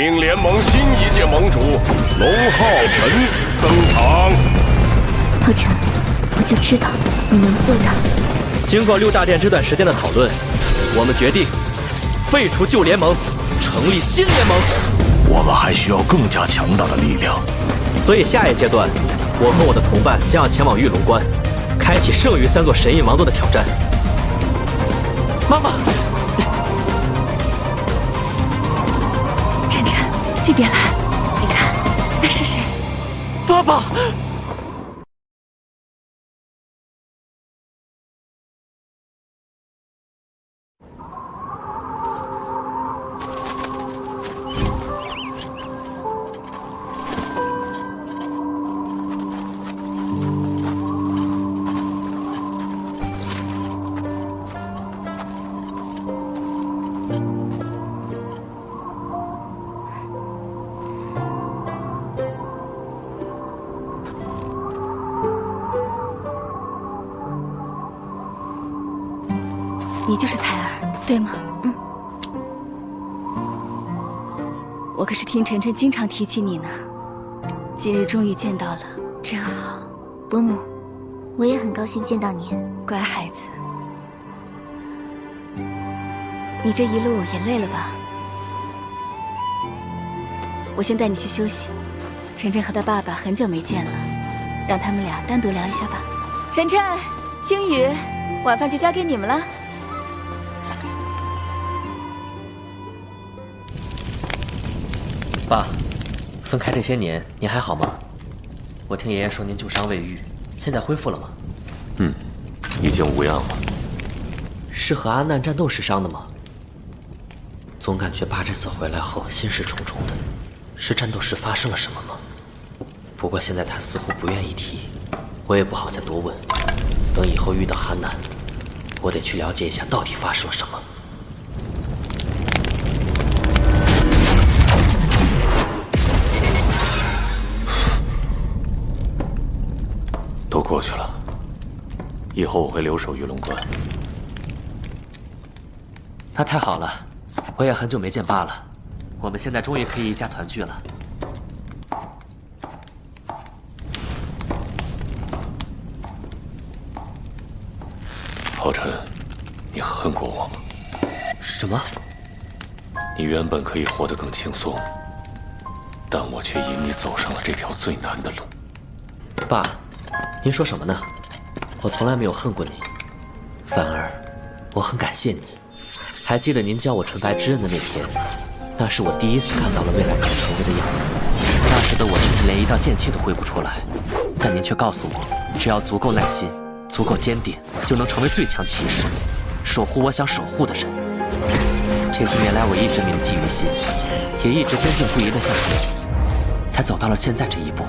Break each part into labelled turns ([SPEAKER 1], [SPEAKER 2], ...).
[SPEAKER 1] 请联盟新一届盟主龙浩辰登场。
[SPEAKER 2] 浩辰，我就知道你能做到。
[SPEAKER 3] 经过6大殿这段时间的讨论，我们决定废除旧联盟，成立新联盟。
[SPEAKER 1] 我们还需要更加强大的力量，
[SPEAKER 3] 所以下一阶段，我和我的同伴将要前往玉龙关，开启剩余3座神印王座的挑战。妈妈，
[SPEAKER 2] 晨晨，这边来，你看，那是谁？
[SPEAKER 3] 爸爸。
[SPEAKER 2] 你就是彩儿，对吗？嗯。我可是听晨晨经常提起你呢，今日终于见到了，真好。伯母，我也很高兴见到您，乖孩子。你这一路也累了吧？我先带你去休息。晨晨和他爸爸很久没见了，让他们俩单独聊一下吧。晨晨、星宇，晚饭就交给你们了。
[SPEAKER 3] 爸，分开这些年，您还好吗？我听爷爷说您旧伤未愈，现在恢复了吗？
[SPEAKER 1] 已经无恙了。
[SPEAKER 3] 是和阿难战斗时伤的吗？总感觉爸这次回来后心事重重的，是战斗时发生了什么吗？不过现在他似乎不愿意提，我也不好再多问。等以后遇到阿难，我得去了解一下到底发生了什么。
[SPEAKER 1] 都过去了，以后我会留守玉龙关。
[SPEAKER 3] 那太好了，我也很久没见爸了，我们现在终于可以一家团聚了。
[SPEAKER 1] 浩辰，你恨过我吗？
[SPEAKER 3] 什么？
[SPEAKER 1] 你原本可以活得更轻松，但我却引你走上了这条最难的路。
[SPEAKER 3] 爸，您说什么呢？我从来没有恨过你，反而我很感谢你。还记得您教我纯白之刃的那天，那是我第一次看到了未来想成为的样子。那时的我甚至连一道剑气都挥不出来，但您却告诉我，只要足够耐心，足够坚定，就能成为最强骑士，守护我想守护的人。这些年来，我一直铭记于心，也一直坚定不移地向前，才走到了现在这一步。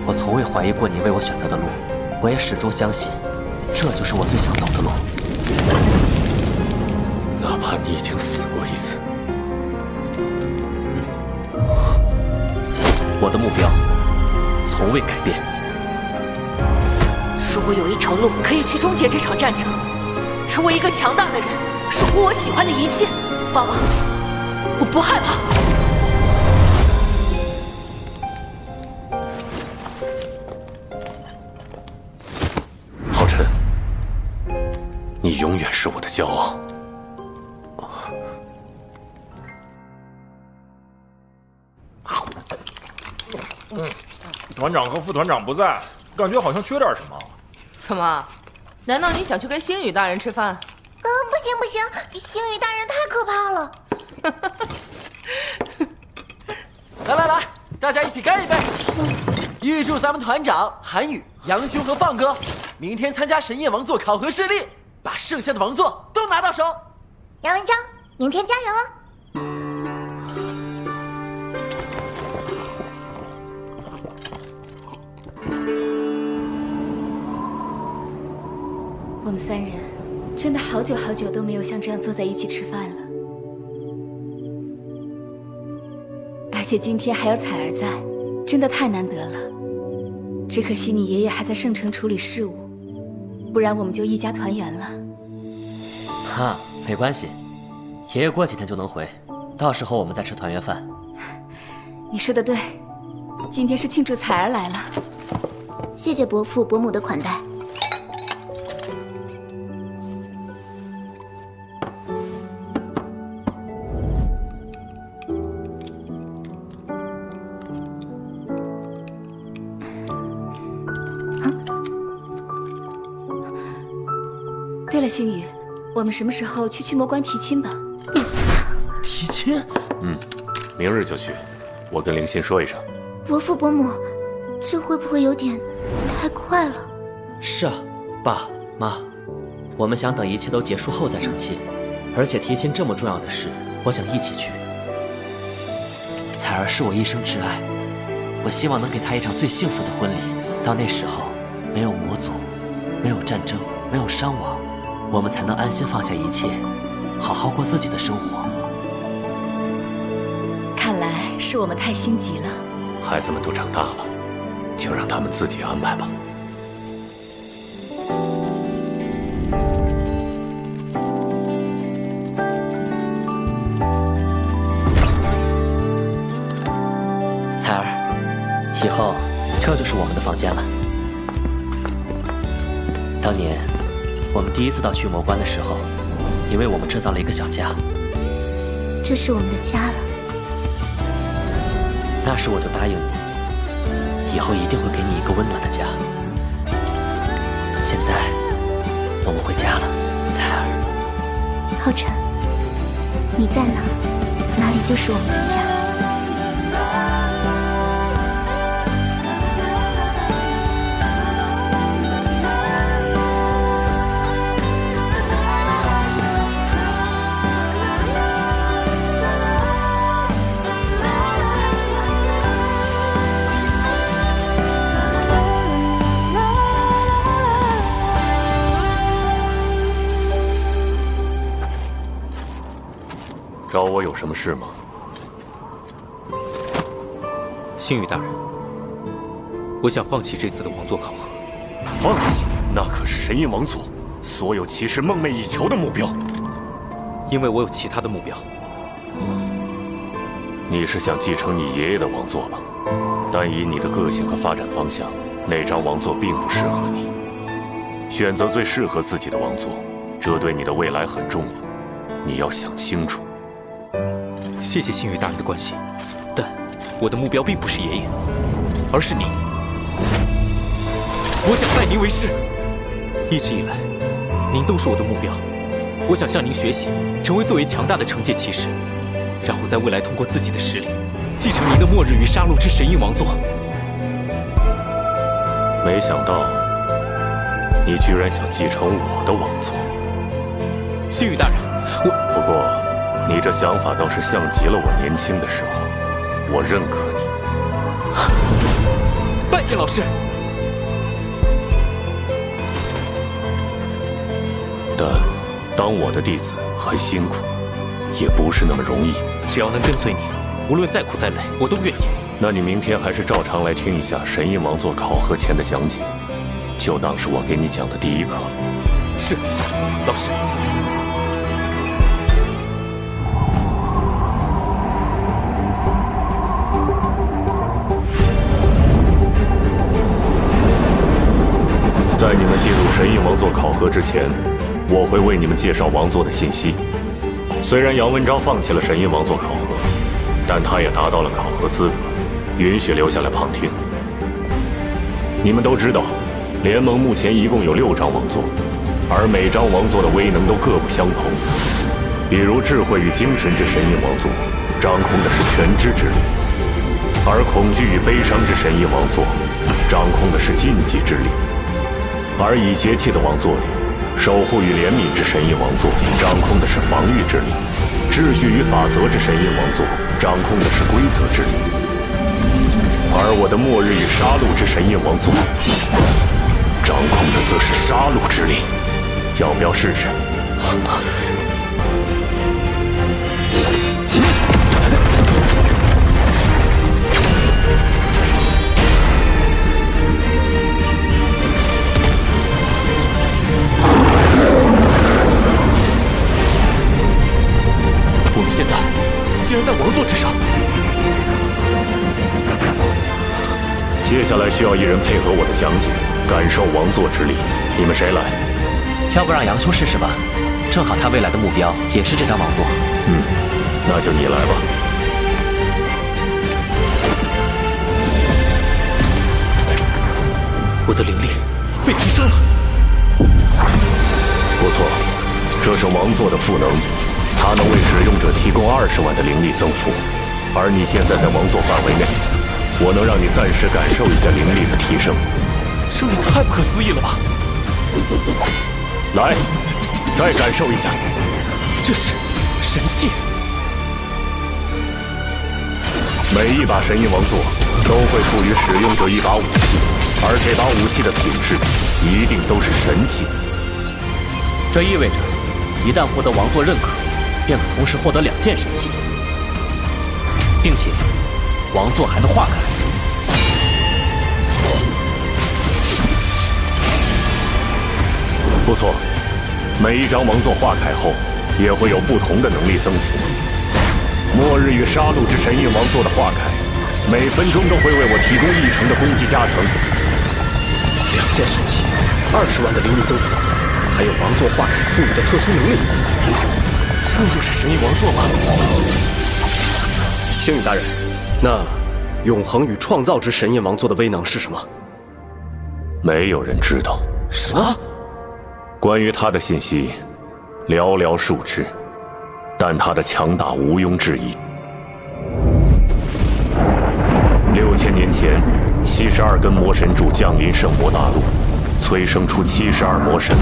[SPEAKER 3] 我从未怀疑过你为我选择的路，我也始终相信，这就是我最想走的路。
[SPEAKER 1] 哪怕你已经死过一次，
[SPEAKER 3] 我的目标从未改变。
[SPEAKER 4] 如果有一条路可以去终结这场战争，成为一个强大的人，守护我喜欢的一切，爸爸，我不害怕。
[SPEAKER 1] 浩辰，你永远是我的骄傲。
[SPEAKER 5] 团长和副团长不在，感觉好像缺点什么。
[SPEAKER 6] 怎么？难道你想去跟星宇大人吃饭？
[SPEAKER 2] 不行不行，星宇大人太可怕了。
[SPEAKER 7] 来来来，大家一起干一杯！预祝咱们团长韩宇、杨修和放哥明天参加神焰王座考核顺利，把剩下的王座都拿到手。
[SPEAKER 2] 杨文章，明天加油哦！我们3人真的好久好久都没有像这样坐在一起吃饭了，而且今天还有彩儿在，真的太难得了。只可惜你爷爷还在圣城处理事务，不然我们就一家团圆了。
[SPEAKER 3] 哈，没关系，爷爷过几天就能回，到时候我们再吃团圆饭。
[SPEAKER 2] 你说的对，今天是庆祝彩儿来了。谢谢伯父伯母的款待。对了，星宇，我们什么时候去驱魔关提亲吧？
[SPEAKER 7] 提亲？
[SPEAKER 1] 明日就去。我跟灵心说一声。
[SPEAKER 2] 伯父伯母，这会不会有点太快了？
[SPEAKER 3] 是啊，爸妈，我们想等一切都结束后再成亲，而且提亲这么重要的事，我想一起去。彩儿是我一生挚爱，我希望能给她一场最幸福的婚礼。到那时候，没有魔族，没有战争，没有伤亡，我们才能安心放下一切，好好过自己的生活。
[SPEAKER 2] 看来是我们太心急了。
[SPEAKER 1] 孩子们都长大了，就让他们自己安排吧。
[SPEAKER 3] 彩儿，以后这就是我们的房间了。当年我们第一次到驱魔关的时候，你为我们制造了一个小家，
[SPEAKER 2] 这是我们的家了。
[SPEAKER 3] 那时我就答应你，以后一定会给你一个温暖的家。现在我们回家了，彩儿。
[SPEAKER 2] 浩辰，你在哪，哪里就是我们的家。
[SPEAKER 1] 找我有什么事吗？
[SPEAKER 8] 星宇大人，我想放弃这次的王座考核。
[SPEAKER 1] 放弃？那可是神印王座所有骑士梦寐以求的目标。
[SPEAKER 8] 因为我有其他的目标。
[SPEAKER 1] 你是想继承你爷爷的王座吧？但以你的个性和发展方向，那张王座并不适合你。选择最适合自己的王座，这对你的未来很重要，你要想清楚。
[SPEAKER 8] 谢谢星宇大人的关心，但我的目标并不是爷爷，而是您。我想拜您为师。一直以来，您都是我的目标。我想向您学习，成为最为强大的惩戒骑士，然后在未来通过自己的实力，继承您的末日与杀戮之神印王座。
[SPEAKER 1] 没想到，你居然想继承我的王座。
[SPEAKER 8] 星宇大人，
[SPEAKER 1] 不过，你这想法倒是像极了我年轻的时候。我认可你。
[SPEAKER 8] 拜见老师。
[SPEAKER 1] 但当我的弟子很辛苦，也不是那么容易。
[SPEAKER 8] 只要能跟随你，无论再苦再累，我都愿意。
[SPEAKER 1] 那你明天还是照常来听一下神印王座考核前的讲解，就当是我给你讲的第一课。
[SPEAKER 8] 是，老师。
[SPEAKER 1] 在你们进入神印王座考核之前，我会为你们介绍王座的信息。虽然杨文昭放弃了神印王座考核，但他也达到了考核资格，允许留下来旁听。你们都知道，联盟目前一共有6张王座，而每张王座的威能都各不相同。比如智慧与精神之神印王座，掌控的是全知之力；而恐惧与悲伤之神印王座，掌控的是禁忌之力。而以节气的王座里，守护与怜悯之神印王座掌控的是防御之力；秩序与法则之神印王座掌控的是规则之力；而我的末日与杀戮之神印王座掌控的则是杀戮之力。要不要试试？
[SPEAKER 8] 我们现在就
[SPEAKER 1] 接下来需要一人配合我的讲解，感受王座之力。你们谁来？
[SPEAKER 3] 要不让杨修试试吧？正好他未来的目标也是这张王座。
[SPEAKER 1] 那就你来吧。
[SPEAKER 8] 我的灵力被提升了。
[SPEAKER 1] 不错，这是王座的赋能，它能为使用者提供20万的灵力增幅。而你现在在王座范围内，我能让你暂时感受一下灵力的提升。
[SPEAKER 8] 这也太不可思议了吧！
[SPEAKER 1] 来，再感受一下。
[SPEAKER 8] 这是神器。
[SPEAKER 1] 每一把神印王座都会赋予使用者一把武器，而这把武器的品质一定都是神器。
[SPEAKER 3] 这意味着，一旦获得王座认可，便可同时获得2件神器，并且王座还能化开。
[SPEAKER 1] 不错，每一张王座化开后，也会有不同的能力增幅。末日与杀戮之神印王座的化开，每分钟都会为我提供1成的攻击加成。
[SPEAKER 9] 2件神器，20万的灵力增幅，还有王座化开赋予的特殊能力，
[SPEAKER 8] 这就是神印王座吗？
[SPEAKER 9] 星宇大人，那永恒与创造之神印王座的威能是什么？
[SPEAKER 1] 没有人知道。
[SPEAKER 8] 什么？
[SPEAKER 1] 关于他的信息，寥寥数之。但他的强大毋庸置疑。6000年前，72根魔神柱降临圣魔大陆，催生出72魔神，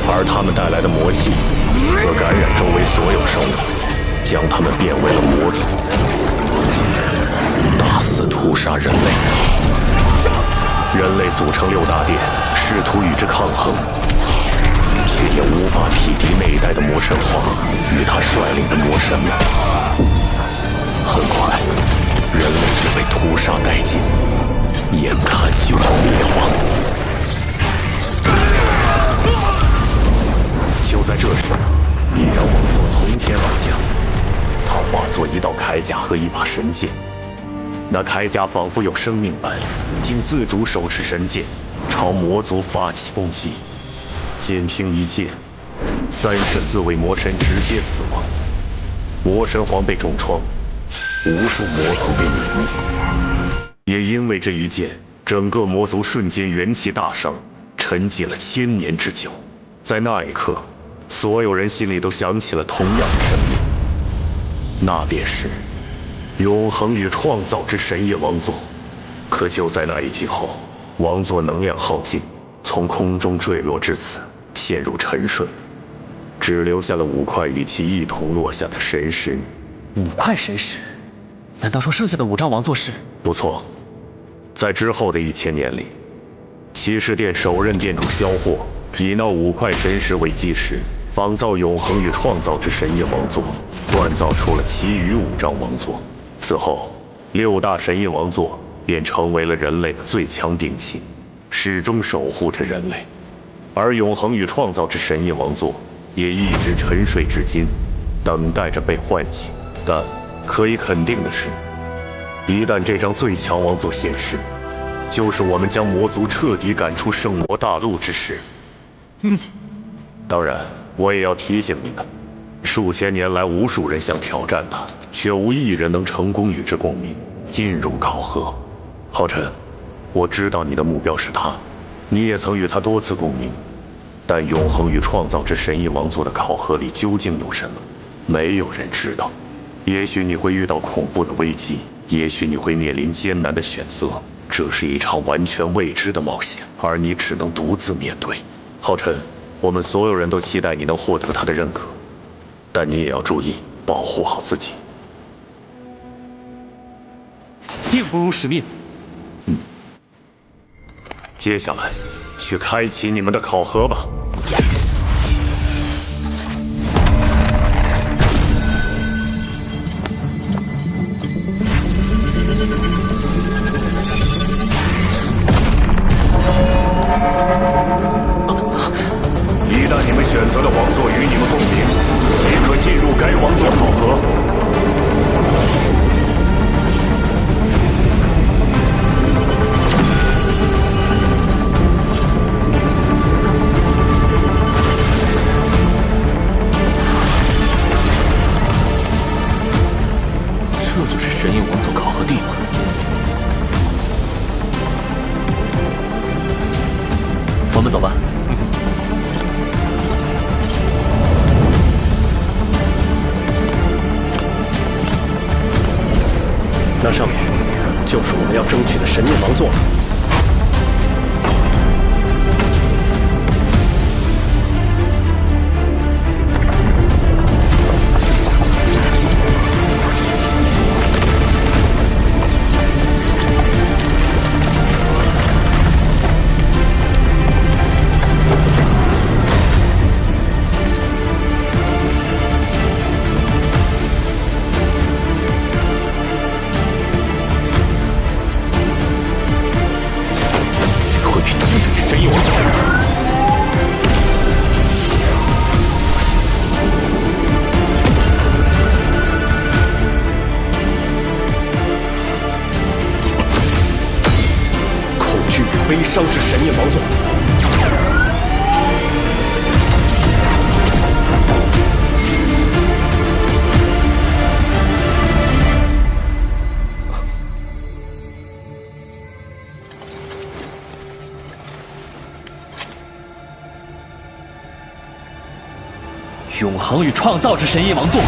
[SPEAKER 1] 而他们带来的魔气，则感染周围所有生物，将他们变为了魔族，大肆屠杀人类。人类组成6大殿，试图与之抗衡。却也无法匹敌那一代的魔神皇与他率领的魔神们。很快，人类就被屠杀殆尽，眼看就要灭亡。就在这时，一张王座从天而降，它化作一道铠甲和一把神剑。那铠甲仿佛有生命般，竟自主手持神剑，朝魔族发起攻击。仅凭一剑，34位魔神直接死亡，魔神皇被重创，无数魔族被泯灭。也因为这一剑，整个魔族瞬间元气大伤，沉寂了1000年之久。在那一刻，所有人心里都想起了同样的神命，那便是永恒与创造之神业王座。可就在那一击后，王座能量耗尽，从空中坠落至此，陷入沉睡，只留下了5块与其一同落下的神石。
[SPEAKER 3] 5块神石？难道说剩下的5张王座是？
[SPEAKER 1] 不错，在之后的1000年里，骑士殿首任殿主萧霍以那5块神石为基石，仿造永恒与创造之神印王座，锻造出了其余5张王座。此后，6大神印王座便成为了人类的最强兵器，始终守护着人类。而永恒与创造之神印王座也一直沉睡至今，等待着被唤醒。但可以肯定的是，一旦这张最强王座现世，就是我们将魔族彻底赶出圣魔大陆之时。当然，我也要提醒你们，数千年来无数人想挑战他，却无一人能成功与之共鸣，进入考核。浩辰，我知道你的目标是他，你也曾与他多次共鸣，但永恒与创造之神印王座的考核里究竟有什么，没有人知道。也许你会遇到恐怖的危机，也许你会面临艰难的选择，这是一场完全未知的冒险，而你只能独自面对。浩辰，我们所有人都期待你能获得他的认可，但你也要注意保护好自己。
[SPEAKER 8] 定不辱使命。
[SPEAKER 1] 接下来，去开启你们的考核吧。一旦你们选择的王座与你们共鸣，即可进入该王座考核。
[SPEAKER 8] 神印王座考核地吗？我们走吧。
[SPEAKER 9] 那上面就是我们要争取的神印王座了。悲伤之神印王座。
[SPEAKER 8] 永恒与创造之神印王座。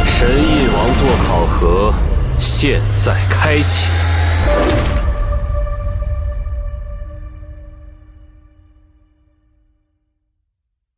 [SPEAKER 9] 神印王座考核现在开启。